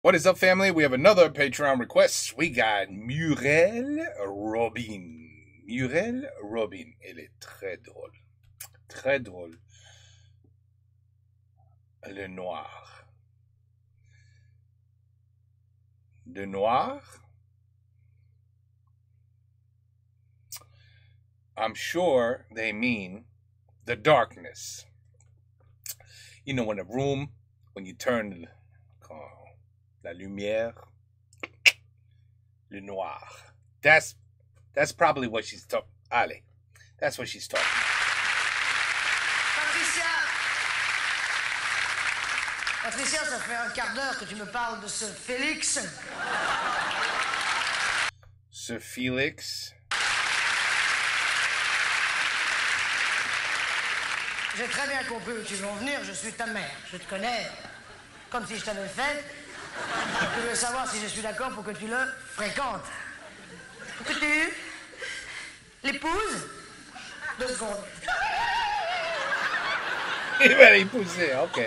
What is up, family? We have another Patreon request. We got Muriel Robin. Muriel Robin. Elle est très drôle. Très drôle. Le noir. Le noir? I'm sure they mean the darkness. You know, in a room, when you turn la lumière, le noir. That's probably what she's talking. Allez, that's what she's talking. Patricia, ça fait un quart d'heure que tu me parles de ce Félix. Ce Félix. J'ai très bien compris où tu veux en venir. Je suis ta mère. Je te connais comme si je t'avais fait. Tu veux savoir si je suis d'accord pour que tu le fréquentes. Pour que tu l'épouses. 2 secondes. Il va l'épouser, ok.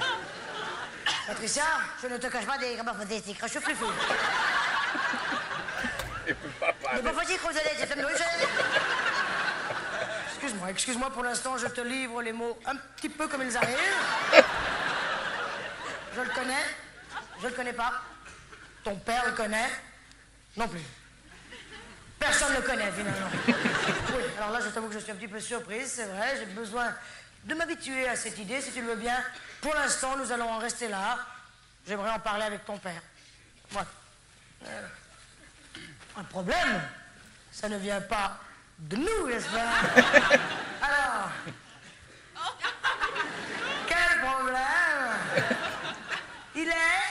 Patricia, je ne te cache pas des gramophonétiques. Je suis flou. Il peut pas parler. Ne pas facile que vous allez, j'ai fait me Excuse-moi, pour l'instant, je te livre les mots un petit peu comme ils arrivent. Je le connais pas. Ton père le connaît, non plus. Personne ne le connaît, finalement. Oui, alors là, je t'avoue que je suis un petit peu surprise, c'est vrai. J'ai besoin de m'habituer à cette idée, si tu le veux bien. Pour l'instant, nous allons en rester là. J'aimerais en parler avec ton père. Voilà. Un problème, ça ne vient pas de nous, n'est-ce pas? Alors, quel problème? Il est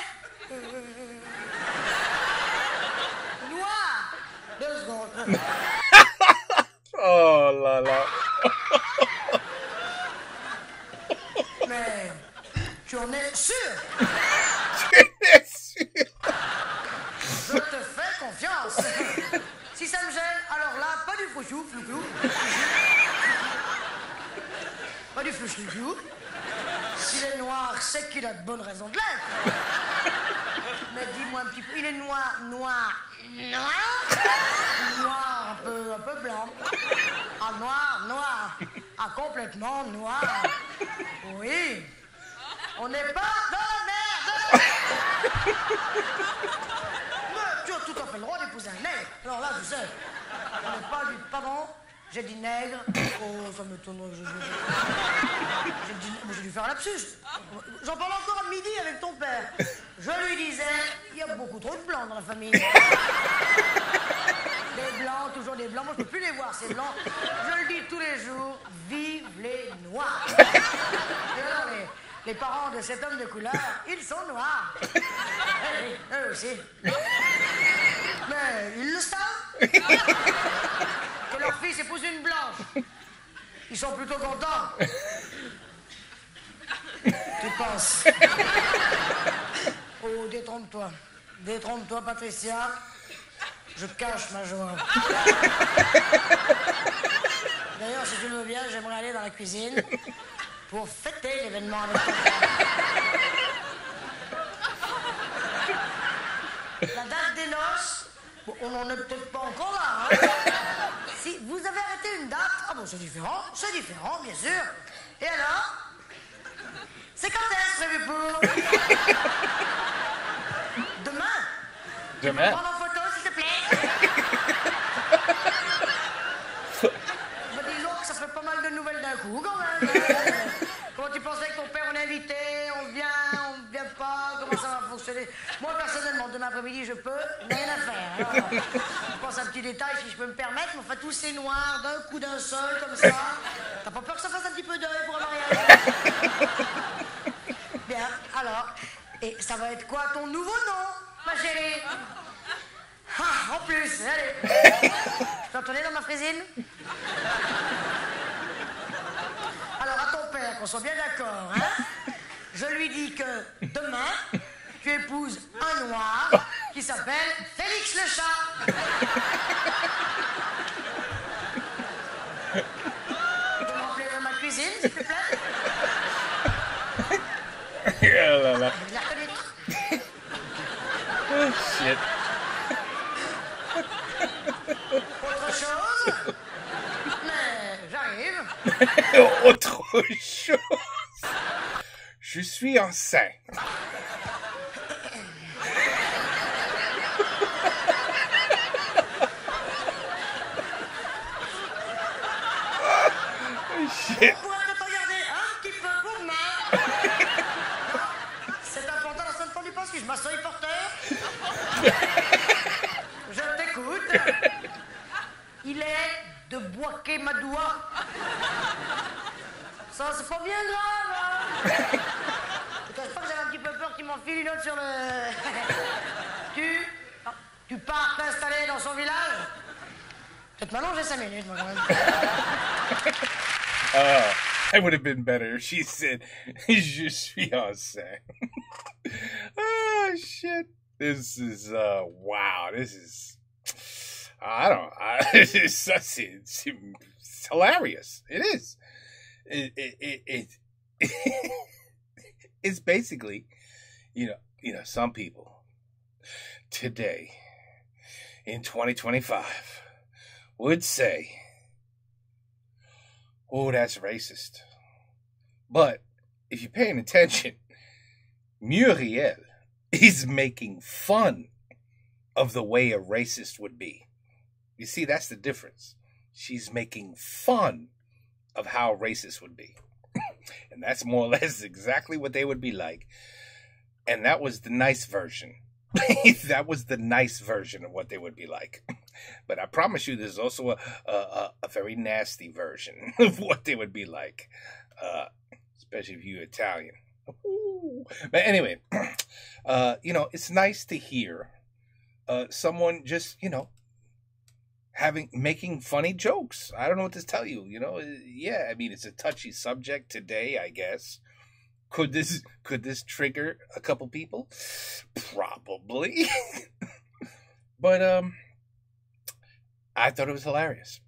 noir. 2 secondes. Oh là là. Mais tu en es sûr? Tu es sûr? Je te fais confiance. Si ça me gêne, alors là, pas du flou-flou. Pas du flou-flou. S'il est noir, c'est qu'il a de bonnes raisons de l'être. Mais dis-moi un petit peu, il est noir. Noir, un peu blanc. Ah, noir. Ah, complètement noir. Oui. On n'est pas dans la merde. Mais tu as tout à fait le droit d'épouser un nègre. Alors là, tu sais, on n'est pas du... Pardon? J'ai dit nègre. Oh, ça m'étonnerait que j'ai dû faire un lapsus. J'en parle encore à midi avec ton père. Je lui disais, il y a beaucoup trop de blancs dans la famille. Des blancs, toujours des blancs. Moi, je peux plus les voir, ces blancs. Je le dis tous les jours, vive les noirs. Et alors, les parents de cet homme de couleur, ils sont noirs. Oui, eux aussi. Mais ils le savent. Que leur fils épouse une blanche. Ils sont plutôt contents. Tu penses? Oh, détrompe-toi. Détrompe-toi, Patricia. Je cache ma joie. D'ailleurs, si tu le veux bien, j'aimerais aller dans la cuisine pour fêter l'événement avec toi. La date des noces, bon, on n'en est peut-être pas encore là, hein? Si vous avez arrêté une date, ah bon, c'est différent, bien sûr. Et alors? C'est quand est-ce prévu pour? Demain? Demain? Prends en photo, s'il te plaît. Bah, disons que ça fait pas mal de nouvelles d'un coup, quand même. Comment tu pensais que ton père, on est invité, on vient pas, comment ça va fonctionner? Moi, personnellement, demain après-midi, je peux, rien à faire. Alors, je pense à un petit détail, si je peux me permettre, mais enfin, tous ces noirs, d'un coup d'un seul, comme ça. T'as pas peur que ça fasse un petit peu d'œil pour un mariage? Bien, alors, et ça va être quoi ton nouveau nom, ma chérie? Ah, en plus, allez. Je peux entrer dans ma frésine? Alors, à ton père, qu'on soit bien d'accord, hein? Je lui dis que demain, tu épouses un noir qui s'appelle Félix le chat. Tu peux m'appeler dans ma cuisine, s'il te plaît? Oh là là. Je vais la reconnaître. Oh, shit. Autre chose? Mais j'arrive. Autre chose. Je suis enceinte. Shit. On pourrait te regarder un petit peu pour moi. C'est important la seule fois du poste que je m'assois porteur. Je t'écoute. Il est de Boaké Madoua. Ça, c'est pas bien grave, hein. Je cache pas que j'avais un petit peu peur qu'il m'enfile une autre sur le... Tu pars t'installer dans son village? Peut-être maintenant j'ai 5 minutes, moi, quand même. It would have been better if she said, Je suis enceinte. Oh, shit. This is, wow. This is, it's hilarious. It is. It's basically, some people today in 2025 would say, oh, that's racist. But if you're paying attention, Muriel is making fun of the way a racist would be. You see, that's the difference. She's making fun of how racist would be. And that's more or less exactly what they would be like. And that was the nice version. That was the nice version of what they would be like. But I promise you, there's also a very nasty version of what they would be like. Especially if you're Italian. Ooh. But anyway, it's nice to hear someone just, making funny jokes. I don't know what to tell you. Yeah, I mean, it's a touchy subject today, I guess. Could this trigger a couple people? Probably. But I thought it was hilarious.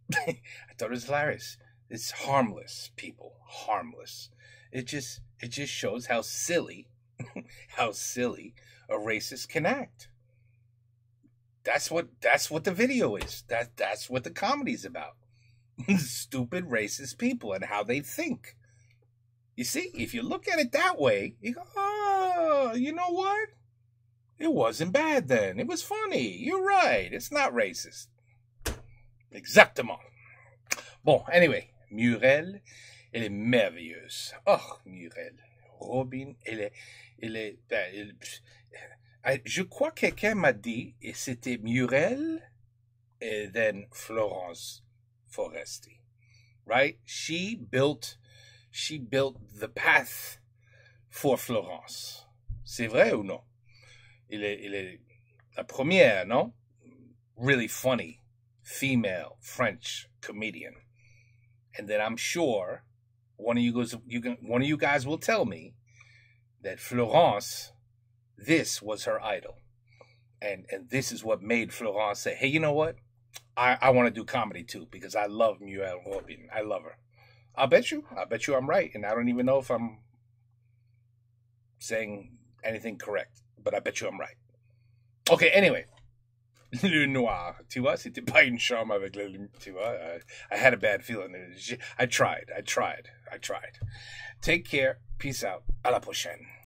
It's harmless, people. Harmless. It just shows how silly a racist can act. That's what the video is. That's what the comedy's about. Stupid racist people and how they think. You see, if you look at it that way, you go, oh, you know what? It wasn't bad then. It was funny. You're right. It's not racist. Exactement. Bon, anyway, Muriel, elle est merveilleuse. Oh, Muriel. Robin, je crois que quelqu'un m'a dit, et c'était Muriel et then Florence Foresti. Right? She built the path for Florence. C'est vrai ou non? Elle est la première, non? Really funny female French comedian. And then I'm sure one of you guys will tell me that Florence, this was her idol. And this is what made Florence say, hey, you know what? I want to do comedy too, because I love Muriel Robin. I love her. I bet you I'm right. And I don't even know if I'm saying anything correct, but I bet you I'm right. Okay, anyway. Le noir, tu vois, c'était pas une chambre avec la lumière, tu vois. I had a bad feeling. I tried. Take care. Peace out. À la prochaine.